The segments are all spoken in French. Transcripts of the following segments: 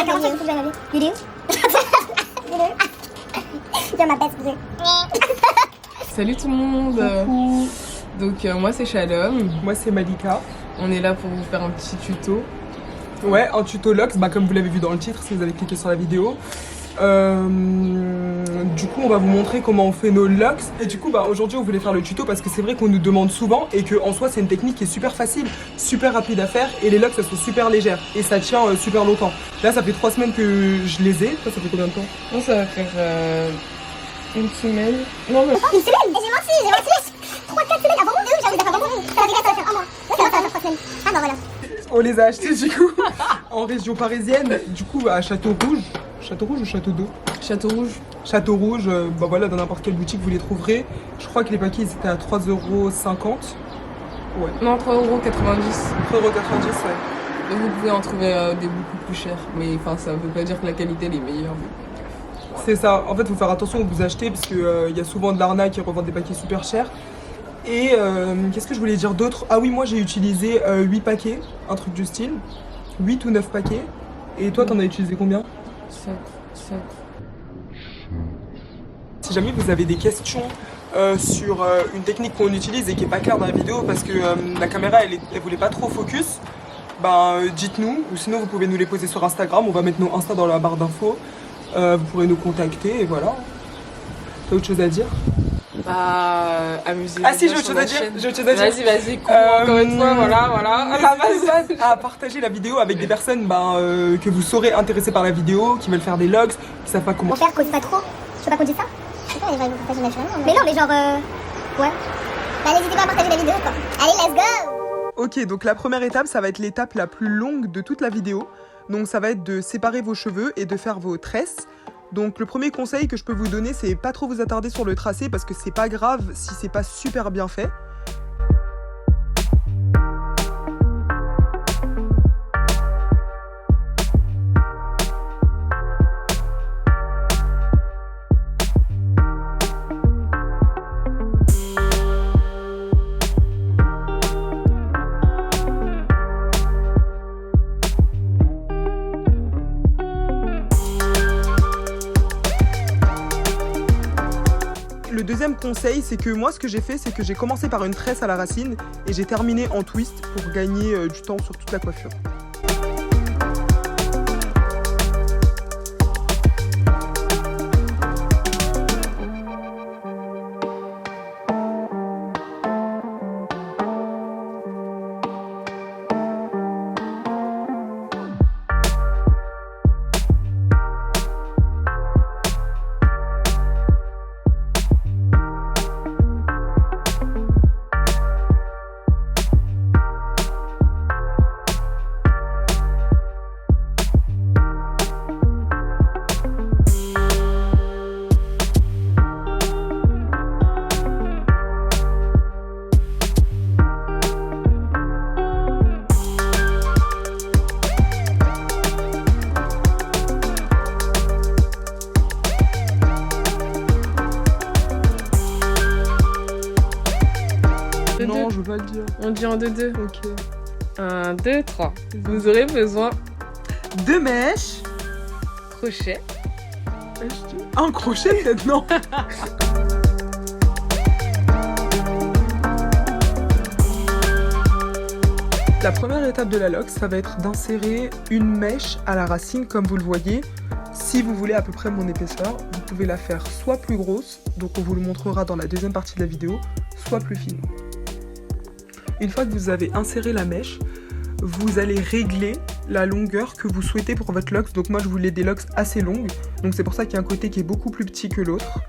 40 secondes, faut que j'aille vidéo. Vidéo. Je m'appelle. Salut tout le monde. Coucou. Donc moi c'est Shalom. Moi c'est Malika. On est là pour vous faire un petit tuto. Ouais, un tuto Lux, comme vous l'avez vu dans le titre si vous avez cliqué sur la vidéo. Du coup on va vous montrer comment on fait nos locks. Et du coup aujourd'hui on voulait faire le tuto parce que c'est vrai qu'on nous demande souvent et que en soi c'est une technique qui est super facile, super rapide à faire et les locks elles sont super légères et ça tient super longtemps. Là ça fait 3 semaines que je les ai. Toi ça fait combien de temps? Moi ça va faire une semaine. Non mais... Une semaine. Et j'ai menti 3-4 semaines avant nous, j'avais fait avant nous. Ça va faire un mois. Ouais, ça va faire 3 semaines. Ah bah voilà. On les a achetés du coup en région parisienne, du coup à Château Rouge. Château Rouge ou Château d'Eau? Château Rouge. Château Rouge, voilà, dans n'importe quelle boutique vous les trouverez. Je crois que les paquets ils étaient à 3,50 €. Ouais. Non, 3,90 €. 3,90 €, ouais. Et vous pouvez en trouver des beaucoup plus chers. Mais enfin ça veut pas dire que la qualité elle est meilleure. C'est ça, en fait il faut faire attention où vous achetez parce qu'il y a souvent de l'arnaque qui revendent des paquets super chers. Et qu'est-ce que je voulais dire d'autre? Ah oui, moi j'ai utilisé 8 paquets, un truc du style. 8 ou 9 paquets. Et toi t'en as utilisé combien? 7. Si jamais vous avez des questions sur une technique qu'on utilise et qui n'est pas claire dans la vidéo parce que la caméra elle voulait pas trop focus, dites-nous, ou sinon vous pouvez nous les poser sur Instagram, on va mettre nos Insta dans la barre d'infos, vous pourrez nous contacter et voilà. T'as autre chose à dire? Amusez-vous. Ah si, j'ai autre chose à dire. Vas-y, encore une fois, voilà. À partager la vidéo avec des personnes que vous saurez intéressées par la vidéo, qui veulent faire des logs, qui savent pas comment. Mon père cause pas trop. Je sais pas qu'on dit ça. Je sais pas, il va nous partager naturellement. Mais non, mais genre ouais. N'hésitez pas à partager la vidéo quoi. Allez, let's go. Ok, donc la première étape, ça va être l'étape la plus longue de toute la vidéo. Donc ça va être de séparer vos cheveux et de faire vos tresses. Donc le premier conseil que je peux vous donner, c'est pas trop vous attarder sur le tracé parce que c'est pas grave si c'est pas super bien fait. Le deuxième conseil, c'est que moi ce que j'ai fait, c'est que j'ai commencé par une tresse à la racine et j'ai terminé en twist pour gagner du temps sur toute la coiffure. Non, je veux pas le dire. On dit en 2-2. Ok. 1, 2, 3. Vous aurez besoin 2 mèches. crochet. Un crochet peut-être, non? La première étape de la lock, ça va être d'insérer une mèche à la racine comme vous le voyez. Si vous voulez à peu près mon épaisseur, vous pouvez la faire soit plus grosse, donc on vous le montrera dans la deuxième partie de la vidéo, soit plus fine. Une fois que vous avez inséré la mèche, vous allez régler la longueur que vous souhaitez pour votre locks. Donc moi je voulais des locks assez longues, donc c'est pour ça qu'il y a un côté qui est beaucoup plus petit que l'autre.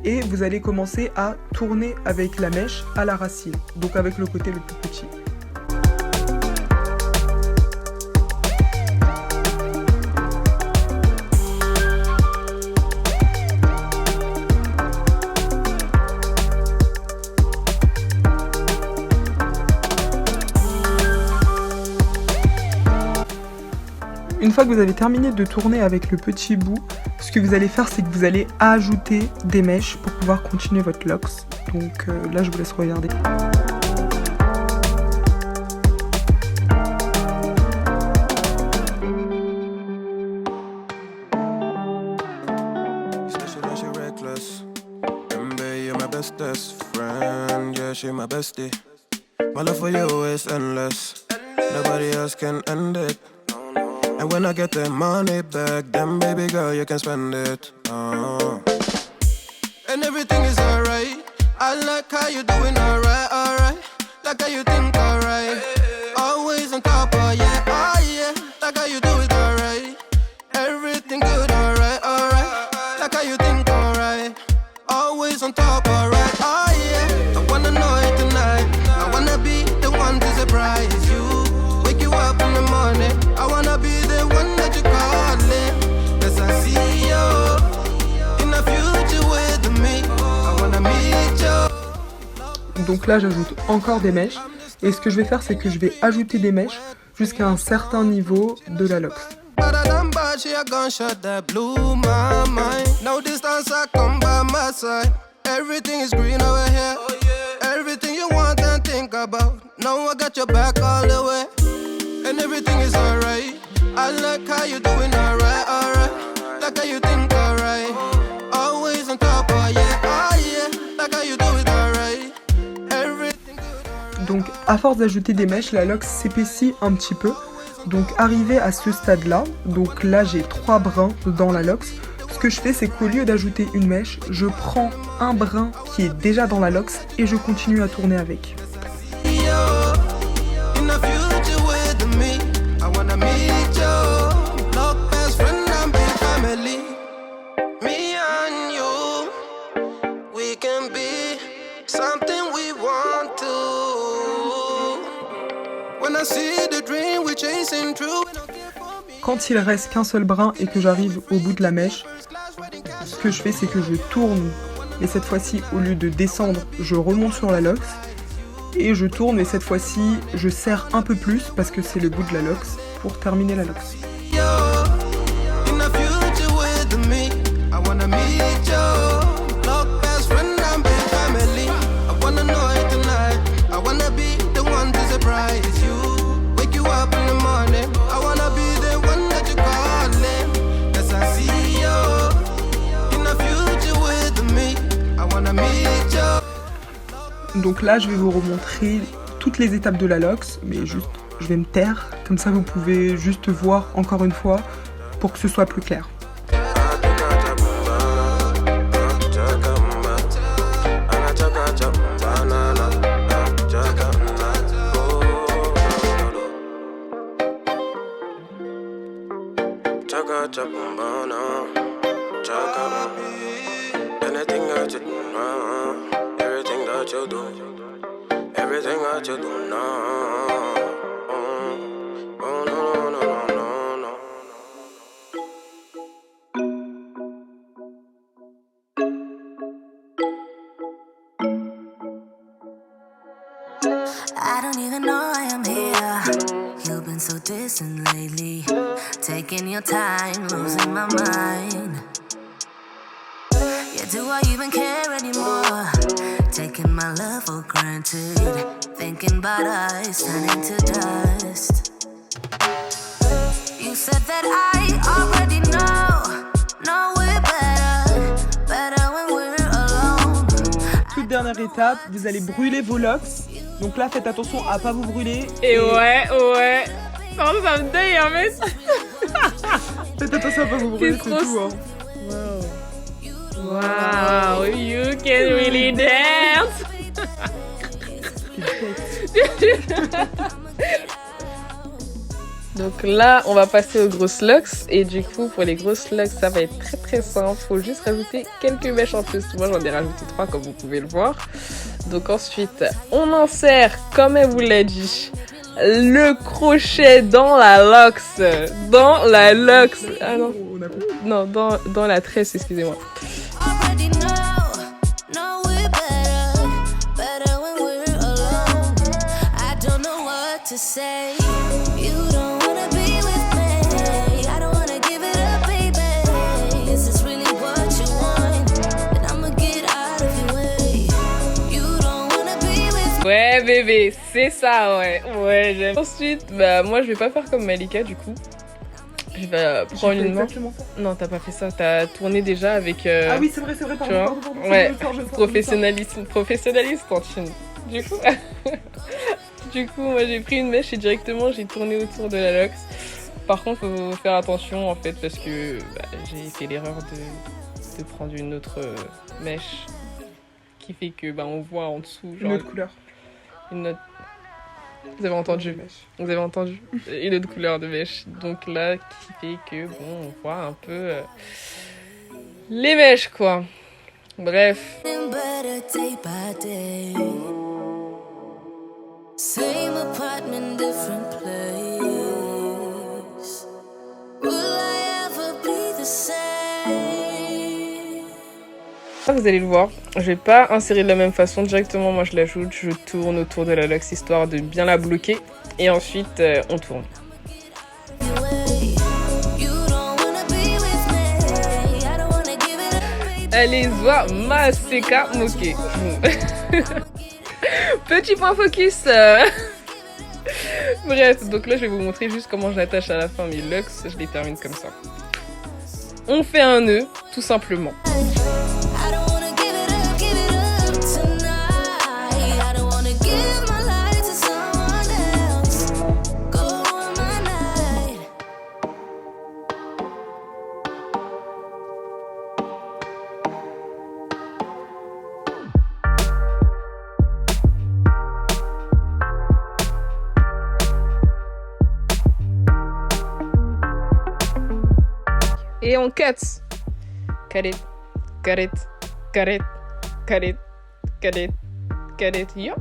Et vous allez commencer à tourner avec la mèche à la racine, donc avec le côté le plus petit. Une fois que vous avez terminé de tourner avec le petit bout, ce que vous allez faire, c'est que vous allez ajouter des mèches pour pouvoir continuer votre locks. Donc là, je vous laisse regarder. bestest friend, yeah, she my bestie. My love for you is endless. Nobody else can end it. And when I get the money back, then baby girl, you can spend it. And everything is alright. I like how you doing alright, alright. Like how you think alright. Always on top, oh yeah, oh yeah. Like how you do it alright. Everything good, alright, alright. Like how you think alright. Always on top, alright, oh yeah. I wanna know it tonight. I wanna be the one to surprise you. Wake you up in the morning. I wanna be the one that you calling. Cause I see you in the future with me. I wanna meet you. Donc là j'ajoute encore des mèches. Et ce que je vais faire, c'est que je vais ajouter des mèches jusqu'à un certain niveau de la lox. Everything is green over here. Everything you want and think about. No, I got your back all the way. And everything is alright. I like how you doing alright, alright. Like how you think alright. Always on top, oh yeah, oh yeah. Like how you do it alright. Everything good. Donc à force d'ajouter des mèches, la lox s'épaissit un petit peu. Donc arrivé à ce stade-là, donc là j'ai 3 brins dans la lox. Ce que je fais, c'est qu'au lieu d'ajouter une mèche, je prends un brin qui est déjà dans la lox et je continue à tourner avec. Quand il reste qu'un seul brin et que j'arrive au bout de la mèche, ce que je fais, c'est que je tourne, mais cette fois-ci, au lieu de descendre, je remonte sur la lox et je tourne, et cette fois-ci, je serre un peu plus parce que c'est le bout de la lox pour terminer la lox. Donc là, je vais vous remontrer toutes les étapes de la lox, mais juste, je vais me taire, comme ça vous pouvez juste voir encore une fois pour que ce soit plus clair. Everything that you do now. Oh, no, no, no, no, no. I don't even know I am here. You've been so distant lately. Taking your time, losing my mind. Yeah, do I even care anymore? Taking my love for granted. Thinking about us turning to dust. You said that I already know we're better when we're alone. Toute dernière étape, vous allez brûler vos lox. Donc là, faites attention à pas vous brûler. Et ouais. Non, ça me déille, hein, mais... Faites attention à pas vous brûler, c'est tout. Hein. Wow, you can really dance. Donc là, on va passer aux grosses lox. Et du coup, pour les grosses lox, ça va être très très simple. Faut juste rajouter quelques mèches en plus. Moi, j'en ai rajouté 3 comme vous pouvez le voir. Donc ensuite, on insère, comme elle vous l'a dit, le crochet dans la lox. Dans la lox. Ah non. Non, dans la tresse, excusez-moi. Ouais bébé, c'est ça, ouais j'aime. Ensuite, moi je vais pas faire comme Malika du coup. Je vais prendre J'ai fait une main. exactement ça. Non, t'as pas fait ça. T'as tourné déjà avec. Ah oui, c'est vrai, tu vois pardon. Ouais, Je professionnalisme, Tantine. Du coup, moi j'ai pris une mèche et directement j'ai tourné autour de la lox. Par contre, faut faire attention en fait parce que j'ai fait l'erreur de prendre une autre mèche qui fait que on voit en dessous genre Une autre couleur. une autre. Vous avez entendu? Vous avez entendu? Une autre couleur de mèche. Donc là, qui fait que on voit un peu les mèches quoi. Bref. Better day by day. Same apartment, different place. Will I ever be the same? Vous allez le voir, je vais pas insérer de la même façon directement, moi je l'ajoute, je tourne autour de la lox histoire de bien la bloquer et ensuite on tourne. Allez, Zoa Maseka Moke. Petit point focus. Bref, donc là je vais vous montrer juste comment je l'attache à la fin mes locks, je les termine comme ça. On fait un nœud, tout simplement. Et on cut. Cut it, cut it, cut it, cut it, cut it, cut it. Yo.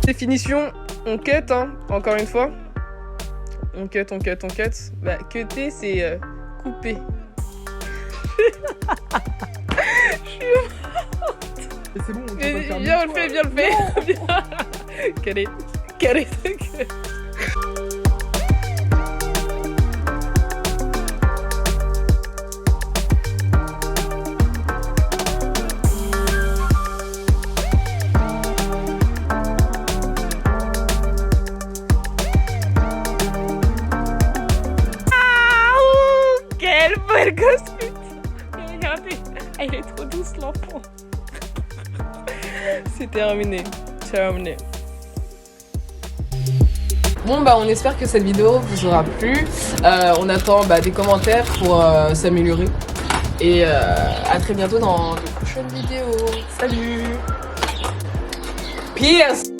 Définition, on cut, hein, encore une fois. On cut. Bah, cutter, c'est couper. C'est bon, on peut pas le faire Viens, on mille le fait, fois. viens, le fait. Cut it, cut it, cut it. Quelle belle gosse, putain. Regardez, elle est trop douce l'enfant. C'est terminé. Bon on espère que cette vidéo vous aura plu. On attend des commentaires pour s'améliorer. Et à très bientôt dans de prochaines vidéos. Salut. Peace.